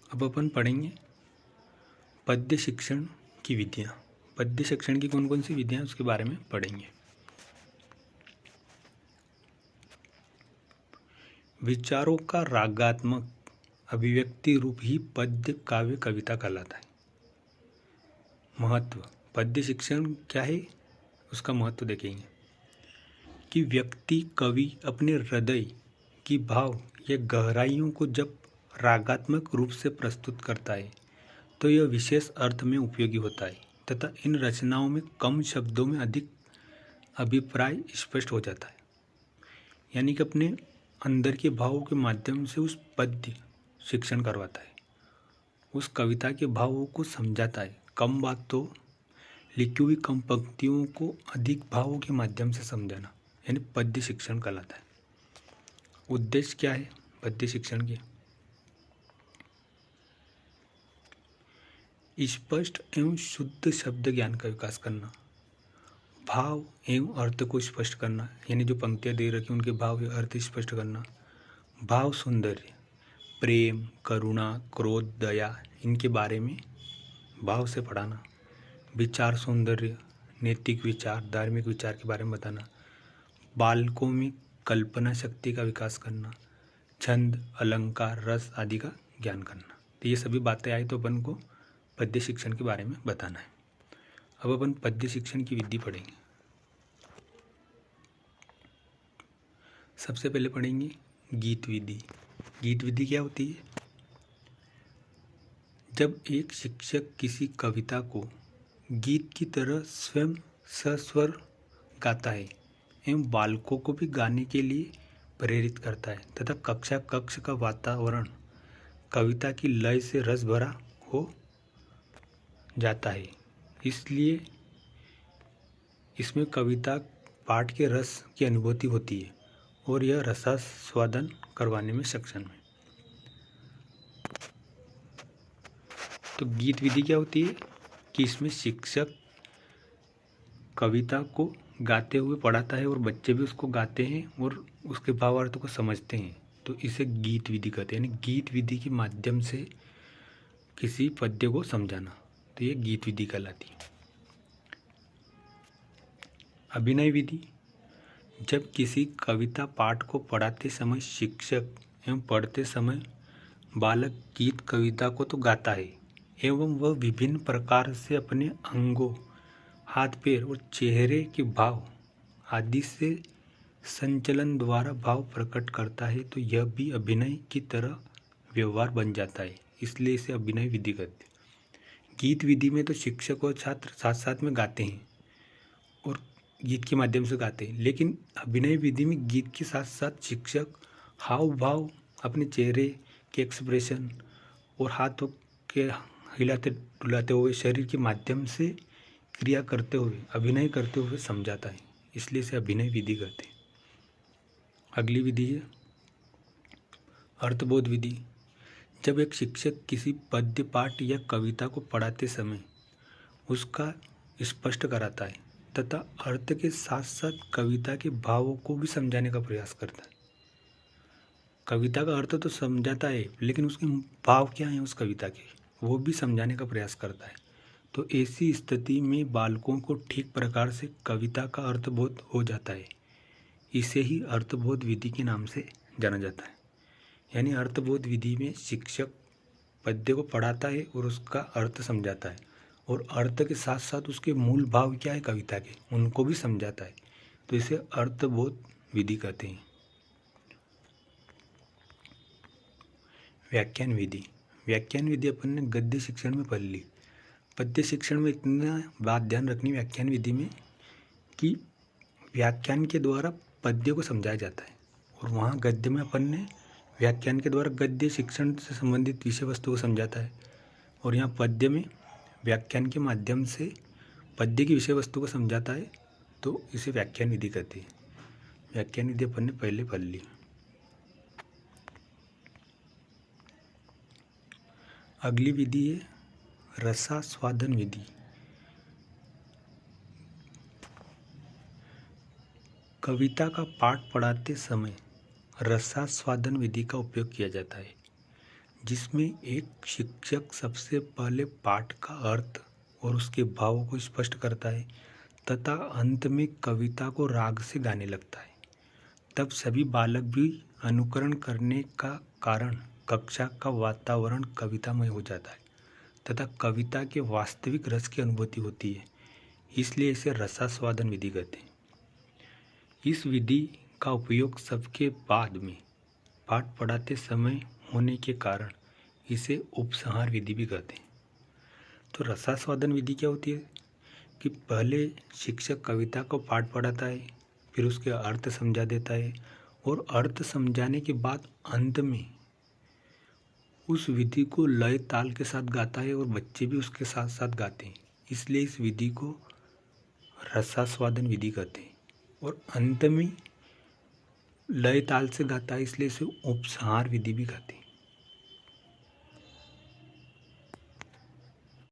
अब अपन पढ़ेंगे पद्य शिक्षण की विधियाँ। पद्य शिक्षण की कौन कौन सी विधियाँ उसके बारे में पढ़ेंगे। विचारों का रागात्मक अभिव्यक्ति रूप ही पद्य काव्य कविता कहलाता है। महत्व, पद्य शिक्षण क्या है उसका महत्व देखेंगे कि व्यक्ति कवि अपने हृदय की भाव या गहराइयों को जब रागात्मक रूप से प्रस्तुत करता है तो यह विशेष अर्थ में उपयोगी होता है तथा इन रचनाओं में कम शब्दों में अधिक अभिप्राय स्पष्ट हो जाता है। यानी कि अपने अंदर के भावों के माध्यम से उस पद्य शिक्षण करवाता है, उस कविता के भावों को समझाता है। कम बातों लिखी हुई कम पंक्तियों को अधिक भावों के माध्यम से समझाना यानी पद्य शिक्षण कहलाता है। उद्देश्य क्या है पद्य शिक्षण के? स्पष्ट एवं शुद्ध शब्द ज्ञान का विकास करना, भाव एवं अर्थ को स्पष्ट करना, यानी जो पंक्तियाँ दे रखी उनके भाव या अर्थ स्पष्ट करना, भाव सौंदर्य, प्रेम, करुणा, क्रोध, दया, इनके बारे में भाव से पढ़ाना, विचार सौंदर्य, नैतिक विचार, धार्मिक विचार के बारे में बताना, बालकों में कल्पना शक्ति का विकास करना, छंद, अलंकार, रस आदि का ज्ञान करना। तो ये सभी बातें आई तो अपन को पद्य शिक्षण के बारे में बताना है। अब अपन पद्य शिक्षण की विधि पढ़ेंगे। सबसे पहले पढ़ेंगे गीत विधि। गीत विधि क्या होती है? जब एक शिक्षक किसी कविता को गीत की तरह स्वयं सस्वर गाता है एवं बालकों को भी गाने के लिए प्रेरित करता है तथा कक्षा कक्ष का वातावरण कविता की लय से रस भरा हो जाता है, इसलिए इसमें कविता पाठ के रस की अनुभूति होती है और यह रसास्वादन करवाने में सक्षम है। तो गीत विधि क्या होती है कि इसमें शिक्षक कविता को गाते हुए पढ़ाता है और बच्चे भी उसको गाते हैं और उसके भावार्थ को समझते हैं, तो इसे गीत विधि कहते हैं। यानी गीत विधि के माध्यम से किसी पद्य को समझाना, तो ये गीत विधि कहलाती है। अभिनय विधि, जब किसी कविता पाठ को पढ़ाते समय शिक्षक एवं पढ़ते समय बालक गीत कविता को तो गाता है एवं वह विभिन्न प्रकार से अपने अंगों, हाथ पैर और चेहरे के भाव आदि से संचलन द्वारा भाव प्रकट करता है, तो यह भी अभिनय की तरह व्यवहार बन जाता है, इसलिए इसे अभिनय विधि कहते हैं। गीत विधि में तो शिक्षक और छात्र साथ साथ में गाते हैं और गीत के माध्यम से गाते हैं, लेकिन अभिनय विधि में गीत के साथ साथ शिक्षक हाव भाव, अपने चेहरे के एक्सप्रेशन और हाथों के हिलाते डुलाते हुए शरीर के माध्यम से क्रिया करते हुए, अभिनय करते हुए समझाता है, इसलिए इसे अभिनय विधि कहते हैं। अगली विधि है अर्थबोध विधि। जब एक शिक्षक किसी पद्य पाठ या कविता को पढ़ाते समय उसका स्पष्ट कराता है तथा अर्थ के साथ साथ कविता के भावों को भी समझाने का प्रयास करता है। कविता का अर्थ तो समझाता है, लेकिन उसके भाव क्या हैं उस कविता के, वो भी समझाने का प्रयास करता है। तो ऐसी स्थिति में बालकों को ठीक प्रकार से कविता का अर्थबोध हो जाता है। इसे ही अर्थबोध विधि के नाम से जाना जाता है। यानी अर्थबोध विधि में शिक्षक पद्य को पढ़ाता है और उसका अर्थ समझाता है और अर्थ के साथ साथ उसके मूल भाव क्या है कविता के, उनको भी समझाता है, तो इसे अर्थबोध विधि कहते हैं। व्याख्यान विधि। व्याख्यान विधि अपन ने गद्य शिक्षण में पढ़ ली। पद्य शिक्षण में इतना बात ध्यान रखनी व्याख्यान विधि में कि व्याख्यान के द्वारा पद्य को समझाया जाता है और वहाँ गद्य में अपन ने व्याख्यान के द्वारा गद्य शिक्षण से संबंधित विषय वस्तु को समझाता है और यहाँ पद्य में व्याख्यान के माध्यम से पद्य की विषय वस्तु को समझाता है, तो इसे व्याख्यान विधि कहते हैं। व्याख्यान विधि अपन ने पहले पढ़ ली। अगली विधि है रसास्वादन विधि। कविता का पाठ पढ़ाते समय रसास्वादन विधि का उपयोग किया जाता है। जिसमें एक शिक्षक सबसे पहले पाठ का अर्थ और उसके भावों को स्पष्ट करता है तथा अंत में कविता को राग से गाने लगता है। तब सभी बालक भी अनुकरण करने का कारण कक्षा का वातावरण कवितामय हो जाता है तथा कविता के वास्तविक रस की अनुभूति होती है। इसलिए इसे रसास्वादन विधि कहते हैं। इस विधि का उपयोग सबके बाद में पाठ पढ़ाते समय होने के कारण इसे उपसंहार विधि भी कहते हैं। तो रसास्वादन विधि क्या होती है कि पहले शिक्षक कविता को पाठ पढ़ाता है, फिर उसके अर्थ समझा देता है और अर्थ समझाने के बाद अंत में उस विधि को लय ताल के साथ गाता है और बच्चे भी उसके साथ साथ गाते हैं। इसलिए इस विधि को रसास्वादन विधि कहते हैं। और अंत में लय ताल से गाता है, इसलिए इसे उपसंहार विधि भी कहते हैं।